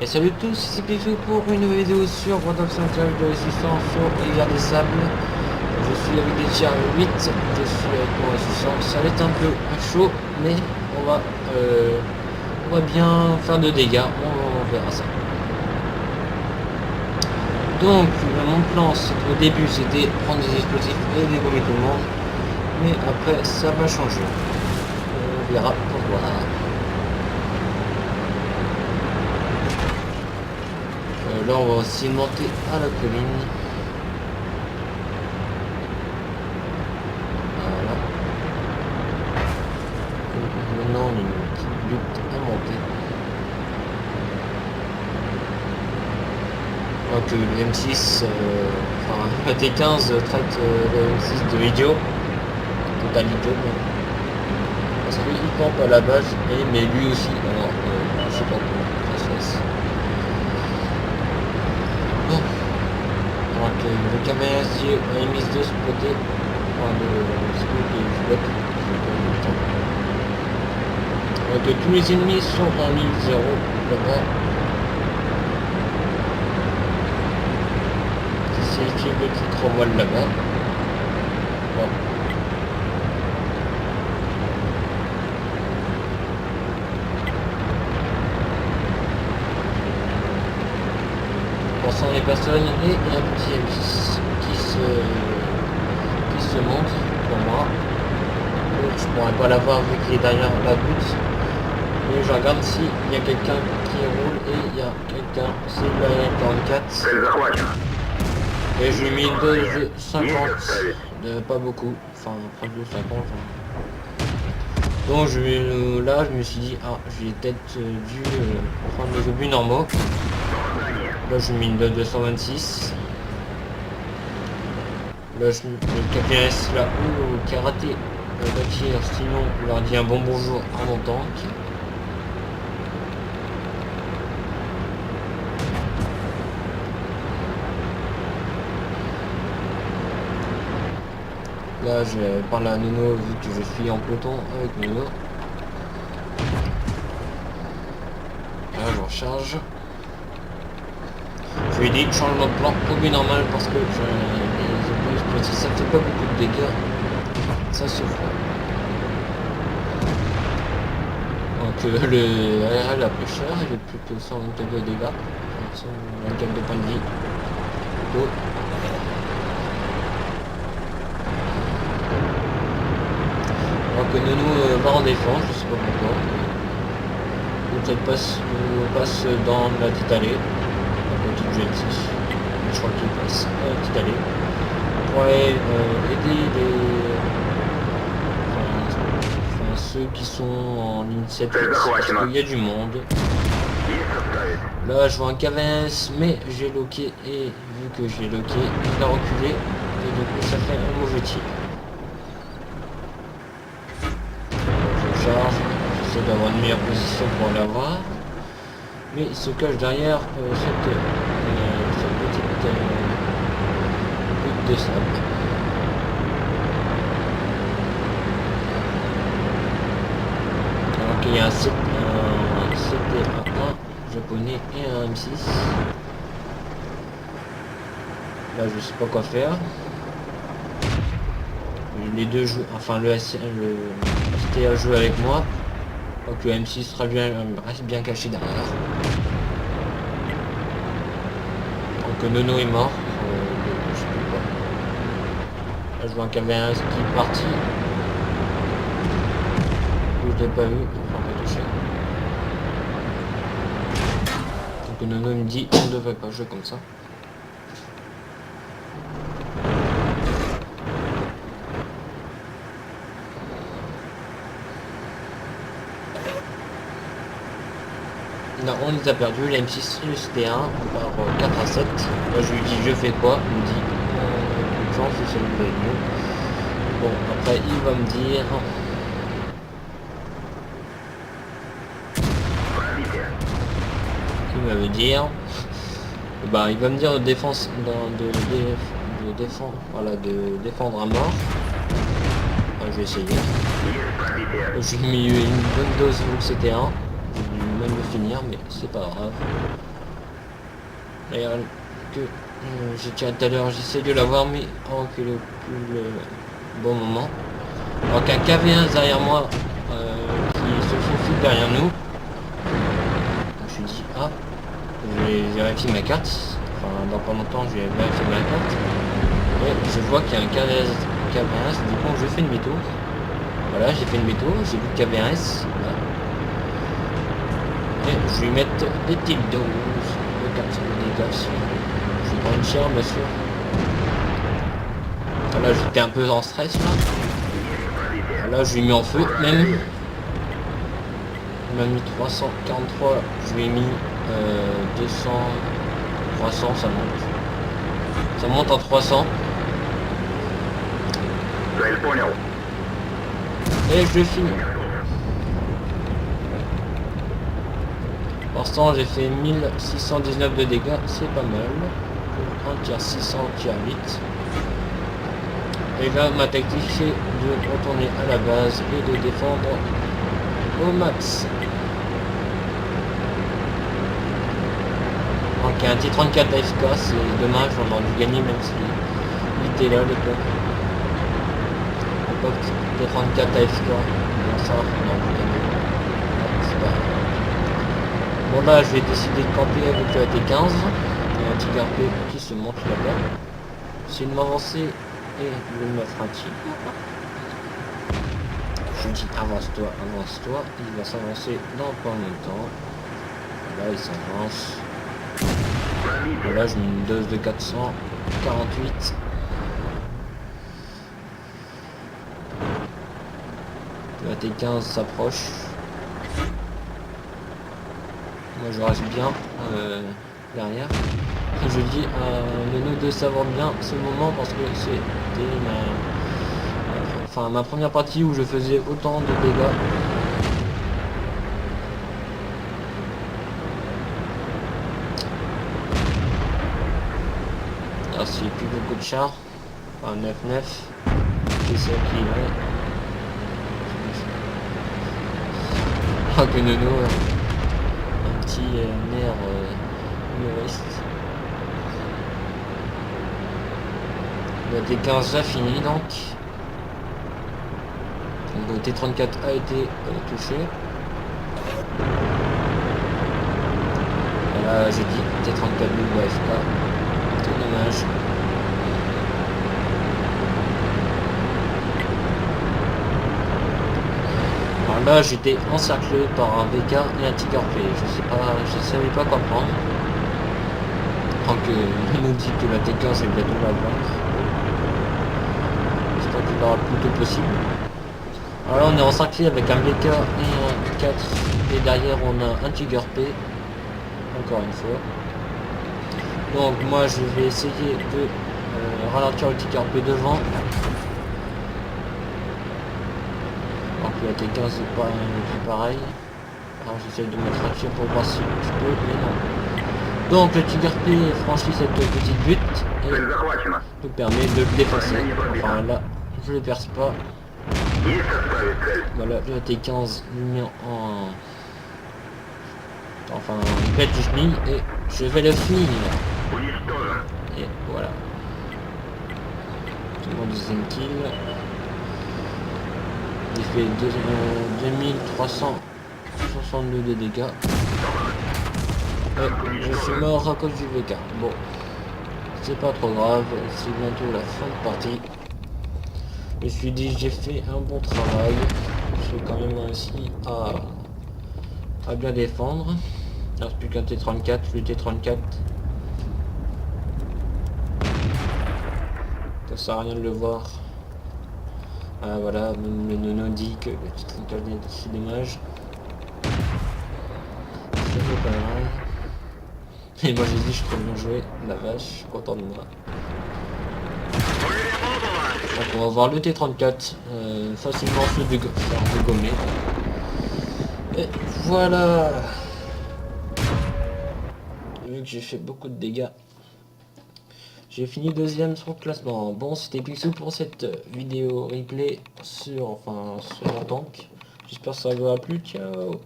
Et salut à tous, ici Pifou pour une nouvelle vidéo sur World of Tanks de résistance sur Rivière des Sables. Je suis avec des tiers 8, je suis avec mon résistant. Ça va être un peu chaud, mais on va bien faire de dégâts, on verra ça. Donc mon plan au début c'était prendre des explosifs et dégommer tout le monde, mais après ça va changer. On verra pourquoi. Là on va aussi monter à la colline. Voilà. Maintenant on a une petite butte à monter. Donc le M6, enfin le T15 traite le M6 de idiot. Total idiot. Parce qu'il campe à la base, mais lui aussi, alors je sais pas comment ça se passe. Bon. Donc le caméracier est mis de ce côté. Enfin ce côté du bloc. Donc tous les ennemis sont en ligne 0 là-bas. C'est écrit le titre en voile là-bas. Bon. Pensant les personnes et un petit M6 qui se montre pour moi. Je pourrais pas l'avoir vu qu'il est derrière la butte. Mais je regarde s'il y a quelqu'un qui roule et il y a quelqu'un, c'est la M44. Et je lui ai mis une dose de 50, pas beaucoup, enfin près de 50. Donc là je me suis dit, ah j'ai peut-être dû prendre les obus normaux. Là je mis une dose de 126. Là le KPS là où qui a raté le tir, sinon il leur dit un bon bonjour à mon tank. Là je vais parler à Nono vu que je suis en peloton avec Nono. Là je recharge. Je lui ai dit change notre plan au but normal parce que ça fait pas beaucoup de dégâts. Ça se fera. Donc le ARL a pris cher, il est plus que 124 de dégâts. 124 de points de vie. Oh. Alors que Nono va en défense, je sais pas pourquoi. Ou peut-être passe dans la petite allée. Je crois qu'il passe petite allée. On pourrait aider ceux qui sont en ligne 7 parce qu'il y a du monde. Là je vois un KVS mais j'ai loqué et vu que j'ai loqué il a reculé et donc ça fait un mauvais tir. Je charge, j'essaie d'avoir une meilleure position pour l'avoir. Mais il se cache derrière cette petite butte de sable. Alors qu'il y a un CT1 japonais et un M6. Là je sais pas quoi faire. Les deux jouent, enfin le CTA joue avec moi. Donc le M6 sera reste bien caché derrière. Donc Nono est mort. Je sais plus quoi. Là je vois un KV1 qui est parti. Je l'ai pas vu, enfin pas touché. Donc Nono me dit on ne devrait pas jouer comme ça. Non, on les a perdus, la M6 et le CT1 par 4 à 7. Là je lui dis je fais quoi, il me dit une chance c'est celui de mieux. Bon après il va me dire. Il va me dire. Bah il va me dire de défense de défendre. Voilà, de défendre à mort. Enfin, je vais essayer. J'ai mis une bonne dose au CT1. Même le finir mais c'est pas grave. D'ailleurs que j'ai tiré tout à l'heure, j'essaie de l'avoir mais avant que le bon moment. Alors qu'un KV1 derrière moi qui se faufile derrière nous. Donc, je me dis ah, je vais vérifier ma carte. Enfin dans pas longtemps je vais vérifier ma carte. Et je vois qu'il y a un KV1, du coup je fais demi-tour. Voilà, j'ai fait demi-tour, j'ai vu le KV1S. Voilà. Et je vais lui mettre des petites doses de 400 dégâts. Je vais prendre une chère bien sûr. Là j'étais un peu en stress là. Là je lui ai mis en feu même. Il m'a mis 343, je lui ai mis 200, 300, ça monte. Ça monte en 300. Et je finis. Pour l'instant j'ai fait 1619 de dégâts, c'est pas mal. Pour un tiers 600, tiers 8. Et là ma tactique c'est de retourner à la base et de défendre au max. Donc un T34 AFK, c'est dommage, on aurait dû gagner même si il était là l'époque. L'époque T34 AFK, bon ça on aurait dû gagner. C'est pas... Bon là je vais décider de camper avec le T15. Il y a un Tiger P qui se monte là-bas. C'est de m'avancer et de me mettre un tigre. Je lui dis avance-toi, avance-toi. Il va s'avancer dans pas longtemps. Là il s'avance. Voilà, je mets une dose de 448. La T15 s'approche. Moi je reste bien derrière. Et je dis à Leno de savoir bien ce moment parce que c'était ma première partie où je faisais autant de dégâts. Alors c'est plus beaucoup de chars. Enfin 9-9. C'est ça qui est. Ah que Nono, un petit nerf humoriste. Le T15 a fini donc. Le T34 a été touché. Et là j'ai dit T34 double AFK. C'est dommage. Alors là j'étais encerclé par un VK et un Tiger P. Je savais pas quoi prendre. Tant que nous dit que la T15 c'est bientôt la vaincre. J'espère qu'il aura le plus tôt possible. Alors là on est encerclé avec un VK et un 4 et derrière on a un Tiger P. Encore une fois. Donc moi je vais essayer de ralentir le Tiger P devant. Alors que la T15 c'est pas pareil. Alors j'essaie de mettre un tir pour voir si je peux, mais non. Donc le Tiger P franchit cette petite butte et me permet de le défoncer. Enfin là je le perce pas. Voilà, le T15 lui met en... Enfin, une pète du chenille et je vais le finir. Et voilà. C'est mon deuxième kill. Il fait 2362 de dégâts. Et je suis mort à cause du VK. Bon, c'est pas trop grave, c'est bientôt la fin de partie. Je me suis dit j'ai fait un bon travail. J'ai quand même réussi à bien défendre. Il ne reste plus qu'un T34, le T34. Ça sert à rien de le voir. Ah voilà, même le Nono dit que le T34 c'est dommage. C'est pas mal. Et moi j'ai dit je suis trop bien joué, la vache, je suis content de moi. Donc on va voir le T34 facilement se faire dégommer. Et voilà. Vu que j'ai fait beaucoup de dégâts, j'ai fini deuxième sur le classement. Bon, c'était Pixou pour cette vidéo replay sur mon tank. J'espère que ça vous a plu. Ciao.